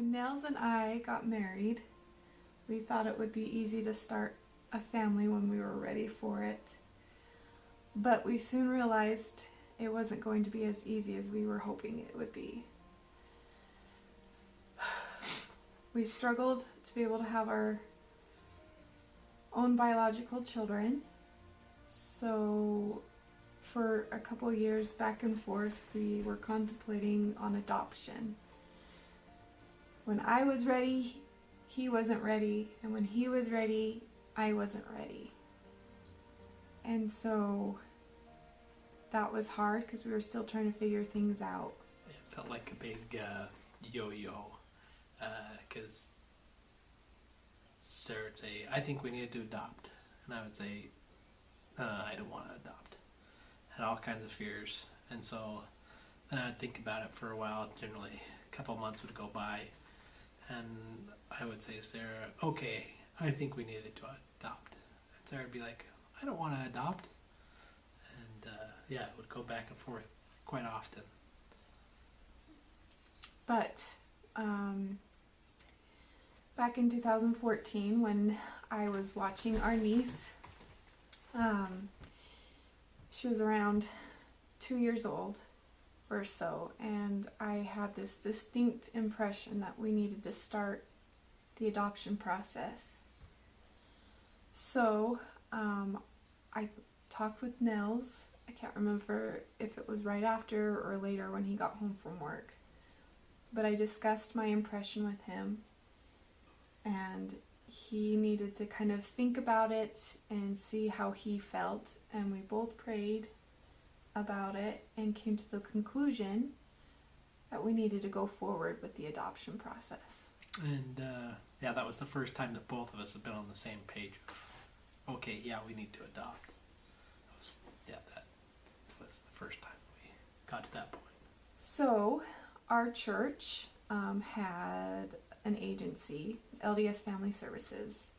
When Niels and I got married, we thought it would be easy to start a family when we were ready for it. But we soon realized it wasn't going to be as easy as we were hoping it would be. We struggled to be able to have our own biological children. So for a couple years back and forth, we were contemplating on adoption. When I was ready, he wasn't ready, and when he was ready, I wasn't ready. And so that was hard because we were still trying to figure things out. It felt like a big yo-yo, because Sarah would say, I think we need to adopt. And I would say, I don't want to adopt. Had all kinds of fears. And so then I would think about it for a while. Generally, a couple months would go by. And I would say to Sarah, okay, I think we needed to adopt. And Sarah would be like, I don't want to adopt. And it would go back and forth quite often. But back in 2014, when I was watching our niece, she was around 2 years old or so, and I had this distinct impression that we needed to start the adoption process. So I talked with Nels. I can't remember if it was right after or later when he got home from work, but I discussed my impression with him, and he needed to kind of think about it and see how he felt, and we both prayed about it and came to the conclusion that we needed to go forward with the adoption process. And that was the first time that both of us have been on the same page. Okay, yeah, we need to adopt. That was the first time we got to that point. So our church had an agency, LDS Family Services.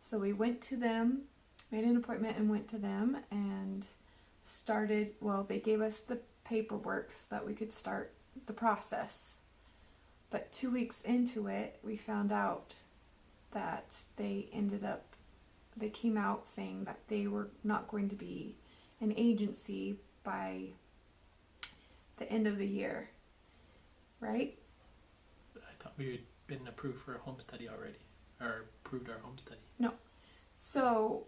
So we went to them, made an appointment and went to them and they gave us the paperwork so that we could start the process. But 2 weeks into it, we found out that they came out saying that they were not going to be an agency by the end of the year, right? I thought we had been approved for a home study already, or approved our home study. No. So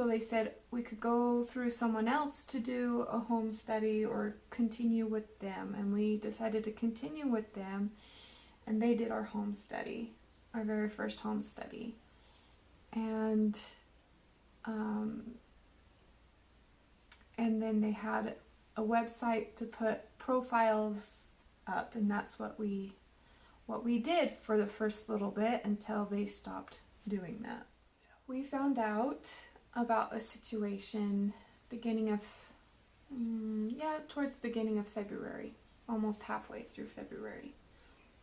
they said we could go through someone else to do a home study or continue with them, and we decided to continue with them, and they did our home study, our very first home study. And then they had a website to put profiles up, and that's what we did for the first little bit until they stopped doing that. Yeah. We found out about a situation towards the beginning of February, almost halfway through February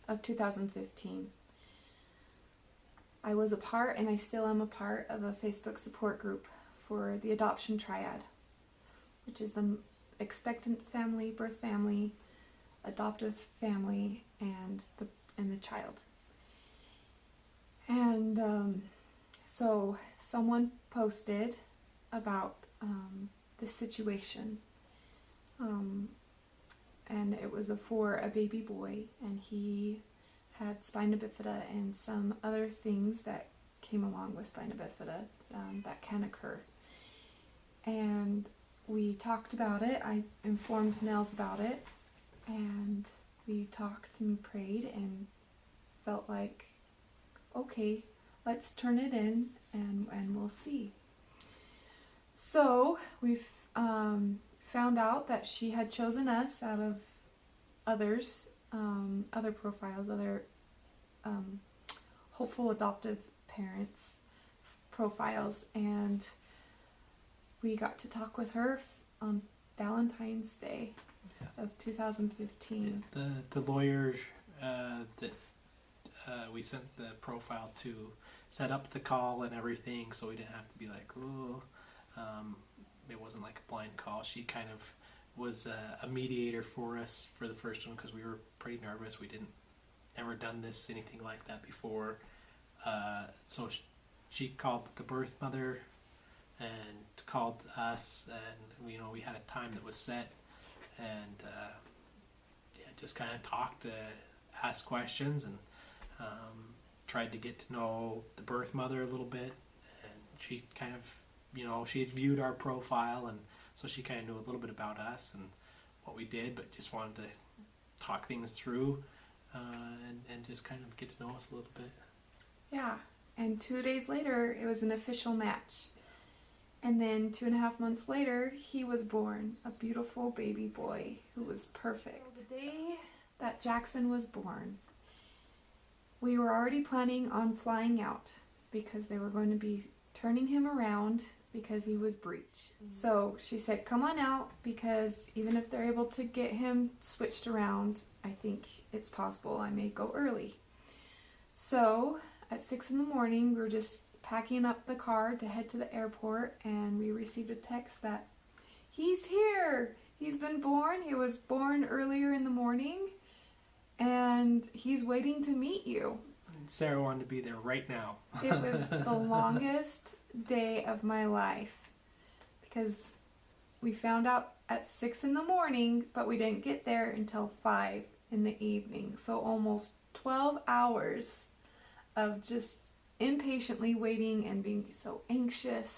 of 2015. I was a part, and I still am a part, of a Facebook support group for the adoption triad, which is the expectant family, birth family, adoptive family, and the child. And so someone posted about this situation, and it was for a baby boy, and he had spina bifida and some other things that came along with spina bifida that can occur. And we talked about it. I informed Nels about it, and we talked and prayed and felt like, okay, let's turn it in and we'll see. So we found out that she had chosen us out of others, other profiles, other hopeful adoptive parents profiles, and we got to talk with her on Valentine's Day of 2015. The lawyer that we sent the profile to set up the call and everything, so we didn't have to be like, it wasn't like a blind call. She kind of was a mediator for us for the first one because we were pretty nervous. We didn't ever done anything like that before. So she called the birth mother and called us, and we had a time that was set, and just kind of talked, asked questions, and tried to get to know the birth mother a little bit. And she kind of, she had viewed our profile, and so she kind of knew a little bit about us and what we did, but just wanted to talk things through, and just kind of get to know us a little bit. Yeah, and 2 days later, it was an official match. And then 2.5 months later, he was born, a beautiful baby boy who was perfect. So the day that Jackson was born, we were already planning on flying out because they were going to be turning him around because he was breech. So she said, come on out, because even if they're able to get him switched around, I think it's possible I may go early. So at 6 in the morning, we were just packing up the car to head to the airport, and we received a text that he's here. He's been born. He was born earlier in the morning, and he's waiting to meet you. Sarah wanted to be there right now. It was the longest day of my life because we found out at 6 in the morning, but we didn't get there until 5 in the evening. So almost 12 hours of just impatiently waiting and being so anxious.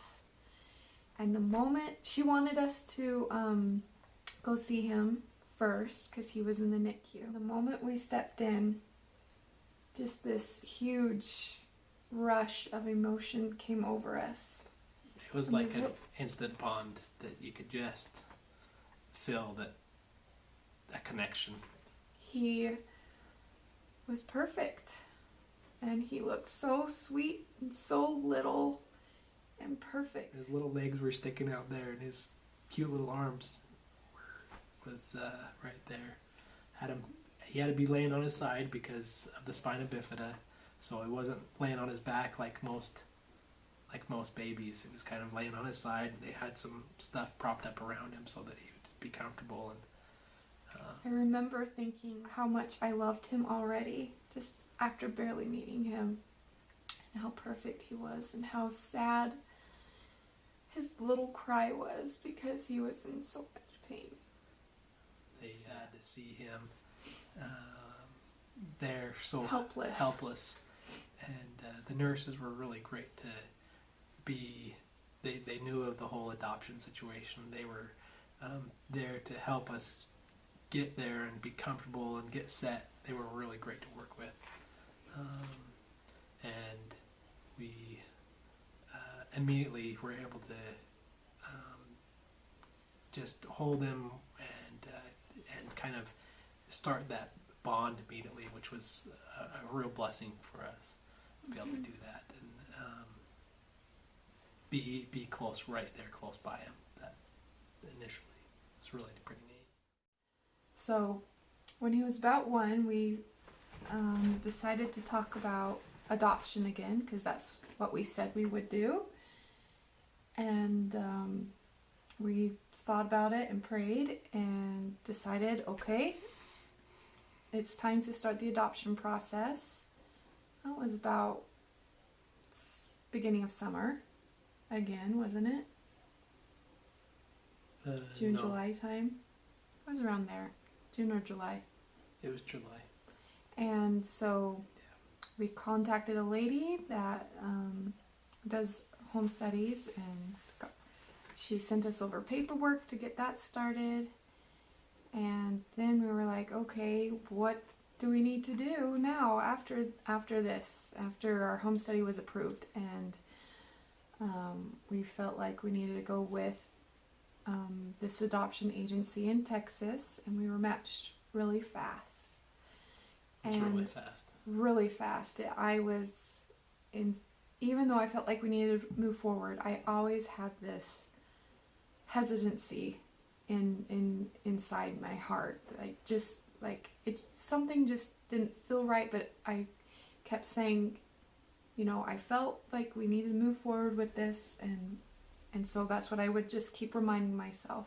And the moment she wanted us to go see him first because he was in the NICU. The moment we stepped in, just this huge rush of emotion came over us. It was like an instant bond that you could just feel that connection. He was perfect. And he looked so sweet and so little and perfect. His little legs were sticking out there, and his cute little arms was right there. He had to be laying on his side because of the spina bifida, so he wasn't laying on his back like most babies. He was kind of laying on his side. They had some stuff propped up around him so that he would be comfortable. And I remember thinking how much I loved him already, just after barely meeting him, and how perfect he was, and how sad his little cry was because he was in so much pain. They had to see him there so helpless. And the nurses were really great to be. They knew of the whole adoption situation. They were there to help us get there and be comfortable and get set. They were really great to work with. And we immediately were able to just hold him and kind of start that bond immediately, which was a real blessing for us to be able to do that and be close, right there, close by him. That initially was really pretty neat. So when he was about 1, we decided to talk about adoption again because that's what we said we would do. And we thought about it and prayed and decided, okay, it's time to start the adoption process. That was about beginning of summer again, wasn't it? June, no. July time? It was around there. June or July. It was July. And so we contacted a lady that does home studies, and she sent us over paperwork to get that started. And then we were like, okay, what do we need to do now after this, after our home study was approved? And we felt like we needed to go with this adoption agency in Texas, and we were matched really fast. Really fast. Really fast. Even though I felt like we needed to move forward, I always had this hesitancy inside my heart. Something just didn't feel right, but I kept saying, I felt like we needed to move forward with this, and so that's what I would just keep reminding myself.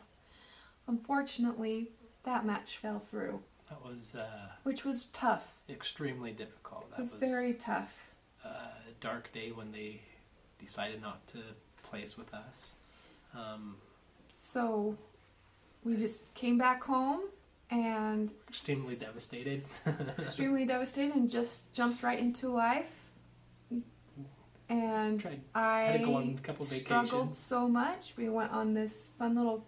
unfortunately, that match fell through. That was which was tough. extremely difficult. That was very tough. A dark day when they decided not to place with us. So we just came back home and extremely devastated. Extremely devastated, and just jumped right into life. And had to go on a couple struggled so much. We went on this fun little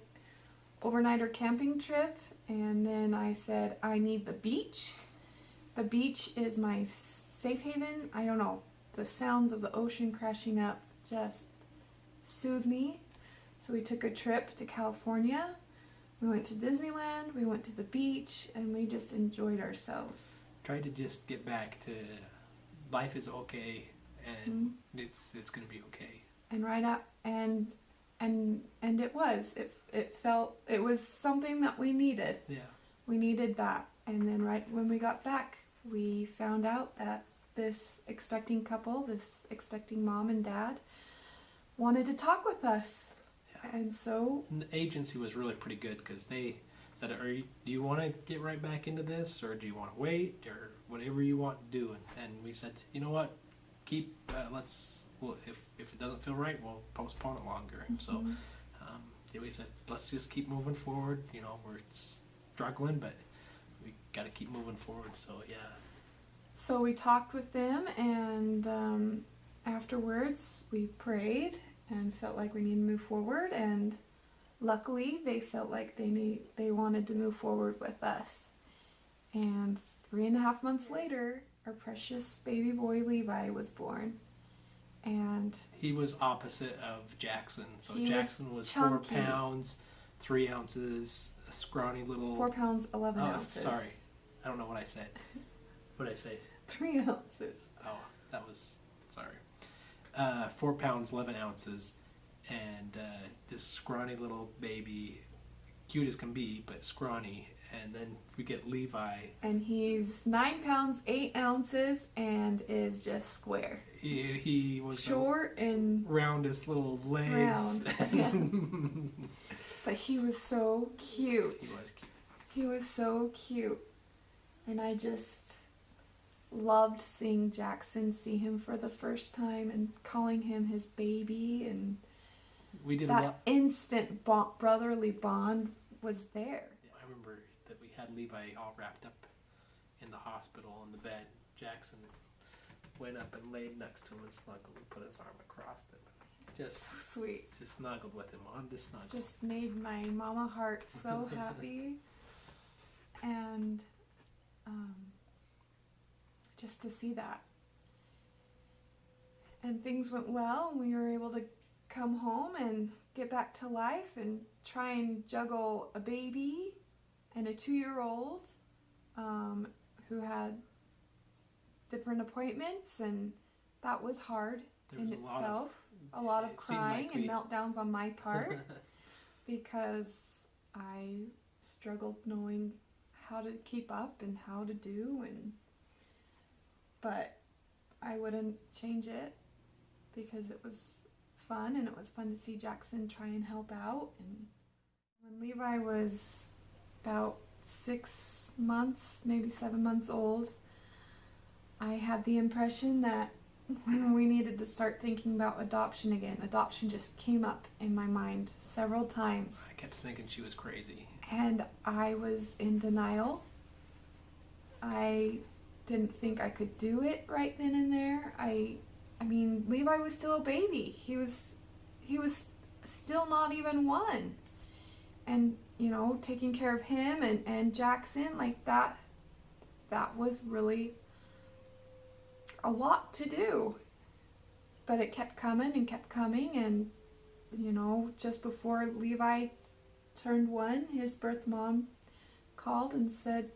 overnighter camping trip, and then I said, I need the beach. The beach is my safe haven. I don't know, the sounds of the ocean crashing up just soothe me. So we took a trip to California. We went to Disneyland, we went to the beach, and we just enjoyed ourselves. Tried to just get back to life is okay, and it's going to be okay. And right up, and it was. It felt, it was something that we needed. Yeah. We needed that. And then right when we got back, we found out that this expecting couple, this expecting mom and dad, wanted to talk with us. And so the agency was really pretty good, because they said, do you want to get right back into this, or do you want to wait, or whatever you want to do? And we said, you know what, if it doesn't feel right, we'll postpone it longer. And so we said, let's just keep moving forward. You know, we're struggling, but we got to keep moving forward. So yeah. So we talked with them, and afterwards we prayed and felt like we needed to move forward, and luckily they felt like they wanted to move forward with us. And 3.5 months later, our precious baby boy Levi was born. And he was opposite of Jackson. So Jackson was chunky. 4 pounds, 3 ounces, a scrawny little 4 pounds 11 ounces. Sorry, I don't know what I said. What did I say? 3 ounces. Oh, that was sorry. 4 pounds 11 ounces, and this scrawny little baby, cute as can be, but scrawny. And then we get Levi, and he's 9 pounds 8 ounces and is just square. He was short and roundest little legs. Round. Yeah. But he was so cute. He was cute. He was so cute, and I just loved seeing Jackson, see him for the first time and calling him his baby, and we did that instant brotherly bond was there. Yeah, I remember that we had Levi all wrapped up in the hospital in the bed. Jackson went up and laid next to him and snuggled and put his arm across him. Just so sweet. Just snuggled with him on the snuggle. Just made my mama heart so happy. And just to see that. And things went well, and we were able to come home and get back to life and try and juggle a baby and a 2-year-old who had different appointments, and that was hard in itself. A lot of crying and meltdowns on my part because I struggled knowing how to keep up and how to do, but I wouldn't change it because it was fun, and it was fun to see Jackson try and help out. And when Levi was about 6 months, maybe 7 months old, I had the impression that we needed to start thinking about adoption again. Adoption just came up in my mind several times. I kept thinking she was crazy. And I was in denial. I didn't think I could do it right then and there. I mean, Levi was still a baby. He was still not even 1. And, you know, taking care of him and Jackson, like that was really a lot to do. But it kept coming, and, you know, just before Levi turned 1, his birth mom called and said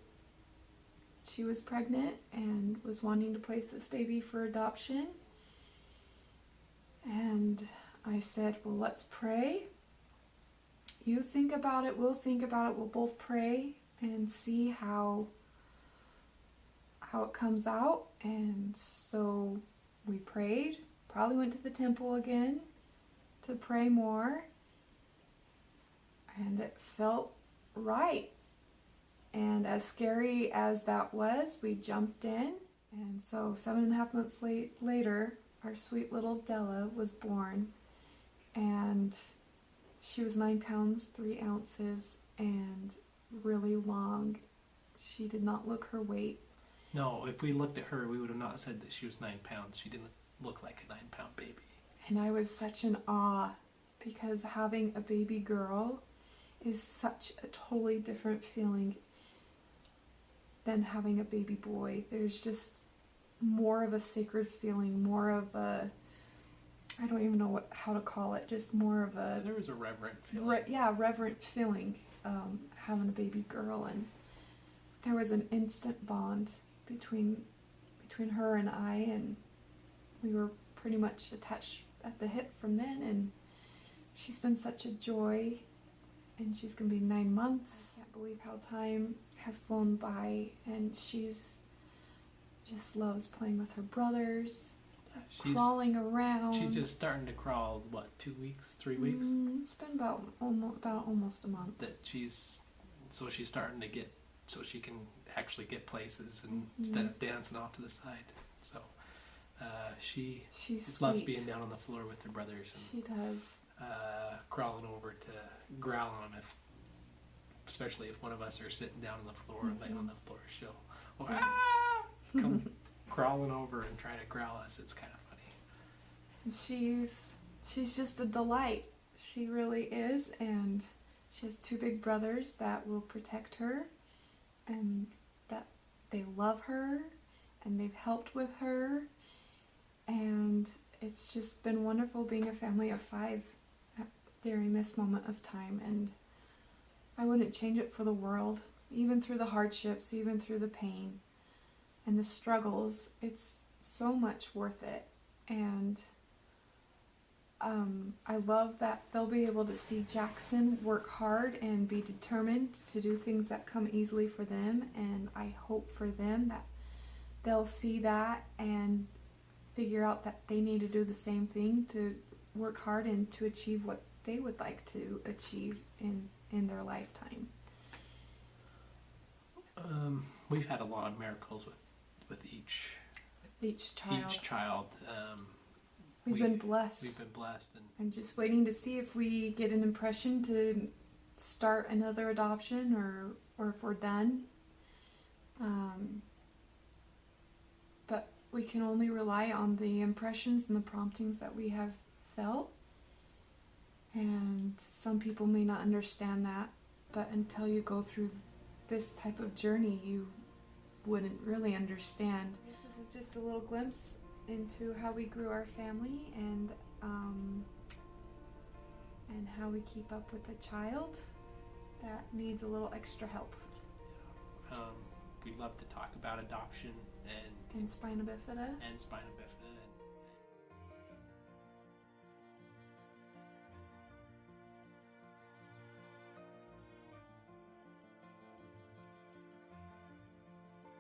she was pregnant and was wanting to place this baby for adoption. And I said, well, let's pray. You think about it, we'll think about it, we'll both pray and see how it comes out. And so we prayed, probably went to the temple again to pray more. And it felt right. And as scary as that was, we jumped in. And so 7.5 months later, our sweet little Della was born. And she was 9 pounds, 3 ounces, and really long. She did not look her weight. No, if we looked at her, we would have not said that she was 9 pounds. She didn't look like a 9-pound baby. And I was such in awe because having a baby girl is such a totally different feeling than having a baby boy. There's just more of a sacred feeling, more of a, I don't even know how to call it, just more of a... There was a reverent feeling. Reverent feeling, having a baby girl. And there was an instant bond between her and I, and we were pretty much attached at the hip from then, and she's been such a joy, and she's going to be 9 months. I can't believe how time has flown by, and she's just loves playing with her brothers, crawling around. She's just starting to crawl, what, 2 weeks, 3 weeks? It's been about almost a month. She's starting to get, so she can actually get places and instead of dancing off to the side. So she loves being down on the floor with her brothers. And, she does. Crawling over to growl on them, especially if one of us are sitting down on the floor and laying on the floor, she'll come crawling over and try to growl us. It's kind of funny. She's just a delight. She really is, and she has 2 big brothers that will protect her, and that they love her, and they've helped with her, and it's just been wonderful being a family of 5 during this moment of time, and I wouldn't change it for the world. Even through the hardships, even through the pain and the struggles, it's so much worth it. And I love that they'll be able to see Jackson work hard and be determined to do things that come easily for them, and I hope for them that they'll see that and figure out that they need to do the same thing to work hard and to achieve what they would like to achieve in their lifetime. We've had a lot of miracles with each child. We've been blessed. We've been blessed, and I'm just waiting to see if we get an impression to start another adoption or if we're done. But we can only rely on the impressions and the promptings that we have felt. And some people may not understand that, but until you go through this type of journey, you wouldn't really understand. This is just a little glimpse into how we grew our family and how we keep up with a child that needs a little extra help. We love to talk about adoption and spina bifida. And spina bifida.